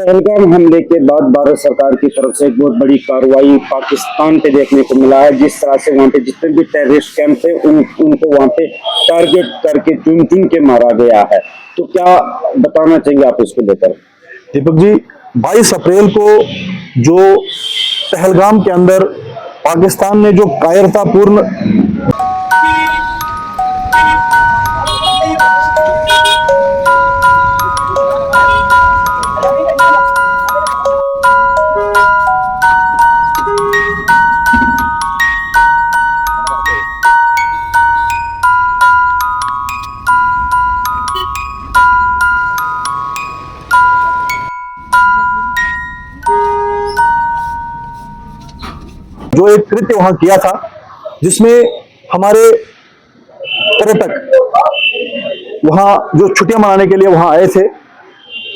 पहलगाम हमले के बाद भारत सरकार की तरफ से एक बहुत बड़ी कार्रवाई पाकिस्तान पे देखने को मिला है। जिस तरह से वहाँ पे जितने भी टेररिस्ट कैंप थे उनको वहाँ पे टारगेट करके चुन चुन के मारा गया है। तो क्या बताना चाहिए आप इसको लेकर? दीपक जी, 22 अप्रैल को जो पहलगाम के अंदर पाकिस्तान ने जो कायरतापूर्ण जो एक कृत्य वहां किया था, जिसमें हमारे पर्यटक वहां जो छुट्टियां मनाने के लिए वहां आए थे,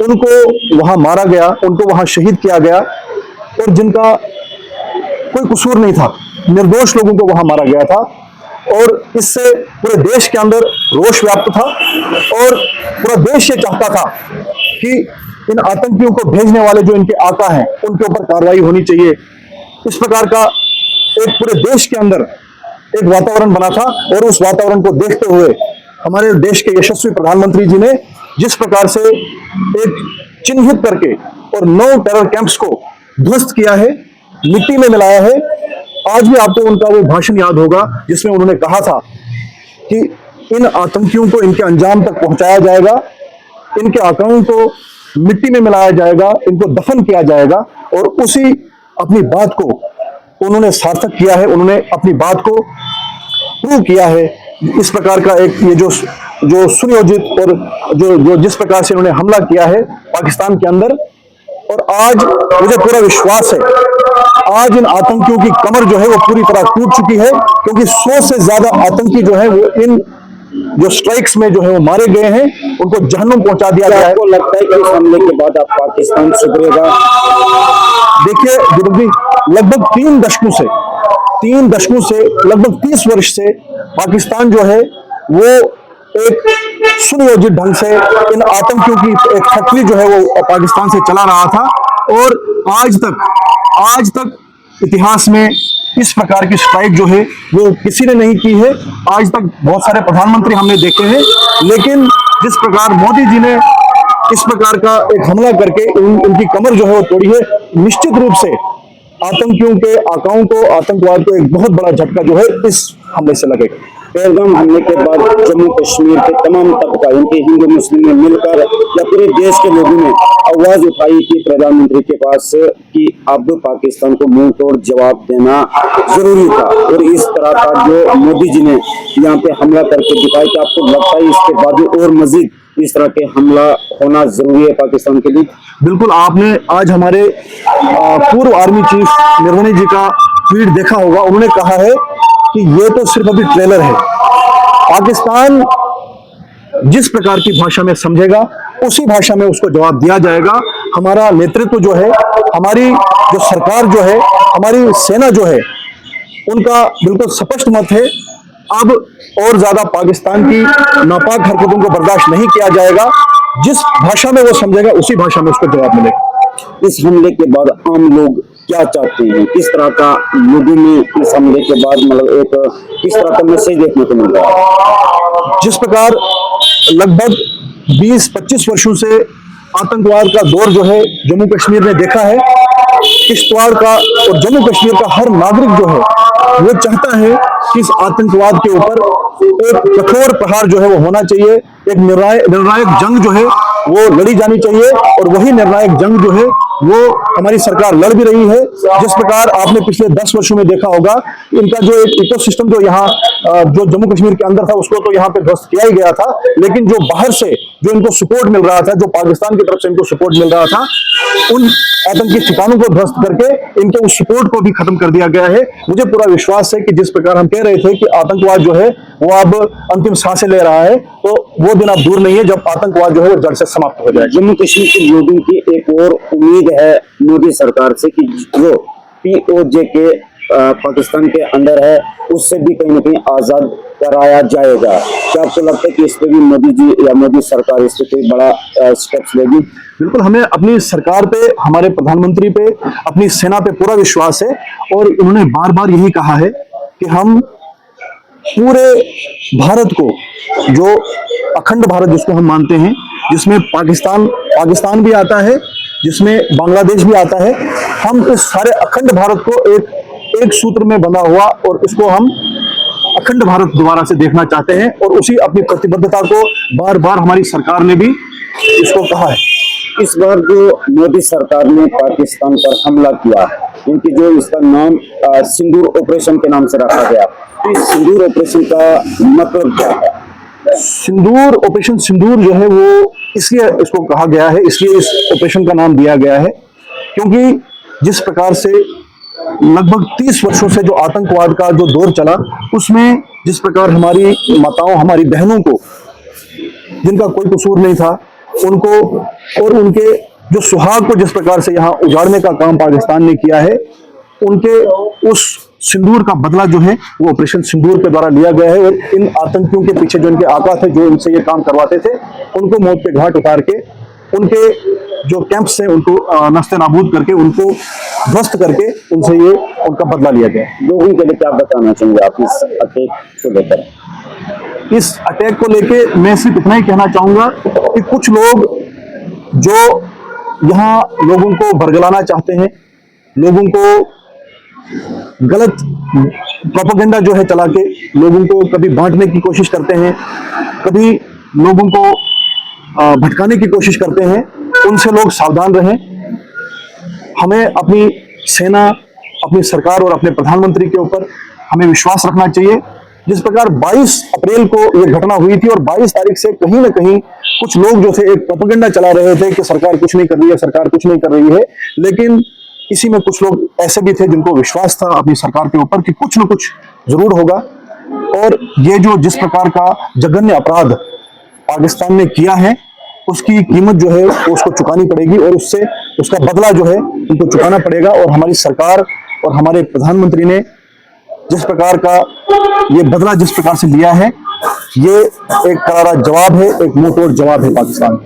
उनको वहां मारा गया, उनको वहां शहीद किया गया, और जिनका कोई कसूर नहीं था, निर्दोष लोगों को वहां मारा गया था। और इससे पूरे देश के अंदर रोष व्याप्त था और पूरा देश ये चाहता था कि इन आतंकियों को भेजने वाले जो इनके आका हैं, उनके ऊपर कार्रवाई होनी चाहिए। इस प्रकार का एक पूरे देश के अंदर एक वातावरण बना था, और उस वातावरण को देखते हुए हमारे देश के यशस्वी प्रधानमंत्री जी ने जिस प्रकार से एक चिन्हित करके और 9 टेरर कैंप्स को ध्वस्त किया है, मिट्टी में मिलाया है। आज भी आपको उनका वो भाषण याद होगा जिसमें उन्होंने कहा था कि इन आतंकियों को इनके अंजाम तक पहुंचाया जाएगा, इनके आकाओं को मिट्टी में मिलाया जाएगा, इनको दफन किया जाएगा। और उसी अपनी बात को उन्होंने सार्थक किया है, उन्होंने अपनी बात को प्रूव किया है। इस प्रकार का एक ये जो सुनियोजित और जो जिस प्रकार से उन्होंने हमला किया है पाकिस्तान के अंदर, और आज मुझे पूरा विश्वास है आज इन आतंकियों की कमर जो है वो पूरी तरह टूट चुकी है, क्योंकि 100 से ज्यादा आतंकी जो है वो इन जो स्ट्राइक्स में जो है वो मारे गए हैं, उनको जहन्नुम पहुंचा दिया गया है। आपको लगता है कि इस हमले के बाद आप पाकिस्तान सुधरेगा? देखिए जी, लगभग 3 दशकों से लगभग 30 वर्ष से पाकिस्तान जो है वो एक सुनियोजित ढंग से इन आतंकियों की एक फैक्ट्री जो है वो पाकिस्तान से चला रहा था, और आज तक इतिहास में इस प्रकार की स्ट्राइक जो है वो किसी ने नहीं की है। आज तक बहुत सारे प्रधानमंत्री हमने देखे हैं, लेकिन जिस प्रकार मोदी जी ने इस प्रकार का एक हमला करके उनकी कमर जो है वो तोड़ी है, निश्चित रूप से आतंकियों के आकाओं को, आतंकवाद को एक बहुत बड़ा झटका जो है इस हमले से लगेगा। पहलगाम हमले के बाद जम्मू कश्मीर के तमाम तबका, इनके हिंदू मुस्लिम ने मिलकर या पूरे देश के लोगों ने आवाज उठाई थी प्रधानमंत्री के पास कि अब पाकिस्तान को मुंह तोड़ जवाब देना जरूरी था। और इस तरह का जो मोदी जी ने यहाँ पे हमला करके दिखाया, कि आपको लगता है इसके बाद और मजीद इस तरह के हमला होना जरूरी है पाकिस्तान के लिए? बिल्कुल, आपने आज हमारे पूर्व आर्मी चीफ नरवणे जी का ट्वीट देखा होगा। उन्होंने कहा है कि ये तो सिर्फ अभी ट्रेलर है, पाकिस्तान जिस प्रकार की भाषा में समझेगा उसी भाषा में उसको जवाब दिया जाएगा। हमारा नेतृत्व जो है, हमारी जो सरकार जो है, हमारी सेना जो है, उनका बिल्कुल स्पष्ट मत है, अब और ज्यादा पाकिस्तान की नापाक हरकतों को बर्दाश्त नहीं किया जाएगा। जिस भाषा में वो समझेगा उसी भाषा में उसको जवाब मिलेगा। इस हमले के बाद आम लोग क्या चाहते हैं? किस तरह का लोगों में इस हमले के बाद मतलब एक किस तरह का मैसेज देखने को मिल रहा है? जिस प्रकार लगभग 20-25 वर्षों से आतंकवाद का दौर जो है जम्मू कश्मीर ने देखा है, किश्तवाड़ का और जम्मू कश्मीर का हर नागरिक जो है वो चाहता है कि इस आतंकवाद के ऊपर एक कठोर प्रहार जो है वो होना चाहिए, एक निर्णायक जंग जो है वो लड़ी जानी चाहिए। और वही निर्णायक जंग जो है वो हमारी सरकार लड़ भी रही है। जिस प्रकार आपने पिछले 10 वर्षों में देखा होगा, इनका जो एक इकोसिस्टम जो यहाँ जो जम्मू कश्मीर के अंदर था उसको तो यहाँ पे ध्वस्त किया ही गया था, लेकिन जो बाहर से जो इनको सपोर्ट मिल रहा था, जो पाकिस्तान की तरफ से इनको सपोर्ट मिल रहा था, उन आतंकी ठिकानों को ध्वस्त करके इनके उस सपोर्ट को भी खत्म कर दिया गया है। मुझे पूरा विश्वास है कि जिस प्रकार हम कह रहे थे कि आतंकवाद जो है वो अब अंतिम सांसें ले रहा है, तो वो दिन अब दूर नहीं है जब आतंकवाद जो है वो जड़ से समाप्त हो जाए। जम्मू कश्मीर के लोगों की एक और उम्मीद है मोदी सरकार से कि जो POJ के पाकिस्तान के अंदर है उससे भी कहीं ना कहीं आजाद कराया जाएगा। क्या आपको लगता है कि इस पे भी मोदी जी या मोदी सरकार इस पे कोई बड़ा स्टेप्स लेगी? बिल्कुल, हमें अपनी सरकार पे, हमारे प्रधानमंत्री पे, अपनी सेना पे पूरा विश्वास है और उन्होंने बार बार यही कहा है कि हम पूरे भारत को, जो अखंड भारत जिसको हम मानते हैं, जिसमें पाकिस्तान भी आता है, जिसमें बांग्लादेश भी आता है, हम इस सारे अखंड भारत को एक सूत्र में बंधा हुआ और इसको हम अखंड भारत दोबारा से देखना चाहते हैं और उसी अपनी प्रतिबद्धता को बार बार हमारी सरकार ने भी इसको कहा है। इस बार जो मोदी सरकार ने पाकिस्तान पर हमला किया, इनकी जो इसका नाम सिंदूर ऑपरेशन के नाम से रखा गया, तो इस सिंदूर ऑपरेशन का मतलब क्या है? सिंदूर ऑपरेशन, सिंदूर जो है वो इसलिए इसको कहा गया है, इसलिए इस ऑपरेशन का नाम दिया गया है क्योंकि जिस प्रकार से लगभग 30 वर्षों से जो आतंकवाद का जो दौर चला, उसमें जिस प्रकार हमारी माताओं, हमारी बहनों को, जिनका कोई कसूर नहीं था, उनको और उनके जो सुहाग को जिस प्रकार से यहाँ उजाड़ने का काम पाकिस्तान ने किया है, उनके उस सिंदूर का बदला जो है वो ऑपरेशन सिंदूर के द्वारा लिया गया है। और इन आतंकियों के पीछे जो इनके आका थे, जो इनसे ये काम करवाते थे, उनको मौत पे घाट उतार के, उनके जो कैंप्स हैं उनको नस्ते नाबूद करके, उनको ध्वस्त करके, उनसे ये उनका बदला लिया गया है। लोगों के लिए क्या बताना चाहेंगे आप इस अटैक को लेकर? इस अटैक को लेके मैं सिर्फ इतना ही कहना चाहूंगा कि कुछ लोग जो यहाँ लोगों को बरगलाना चाहते हैं, लोगों को गलत प्रोपेगेंडा जो है चला के लोगों को कभी बांटने की कोशिश करते हैं, कभी लोगों को भटकाने की कोशिश करते हैं, उनसे लोग सावधान रहें। हमें अपनी सेना, अपनी सरकार और अपने प्रधानमंत्री के ऊपर हमें विश्वास रखना चाहिए। जिस प्रकार 22 अप्रैल को यह घटना हुई थी और 22 तारीख से कहीं ना कहीं कुछ लोग जो थे एक प्रोपेगेंडा चला रहे थे कि सरकार कुछ नहीं कर रही है, सरकार कुछ नहीं कर रही है, लेकिन इसी में कुछ लोग ऐसे भी थे जिनको विश्वास था अपनी सरकार के ऊपर कि कुछ न कुछ जरूर होगा। और ये जो जिस प्रकार का जघन्य अपराध पाकिस्तान ने किया है, उसकी कीमत जो है वो उसको चुकानी पड़ेगी और उससे उसका बदला जो है उनको चुकाना पड़ेगा। और हमारी सरकार और हमारे प्रधानमंत्री ने जिस प्रकार का ये बदला जिस प्रकार से लिया है, ये एक करारा जवाब है, एक मुंहतोड़ जवाब है पाकिस्तान।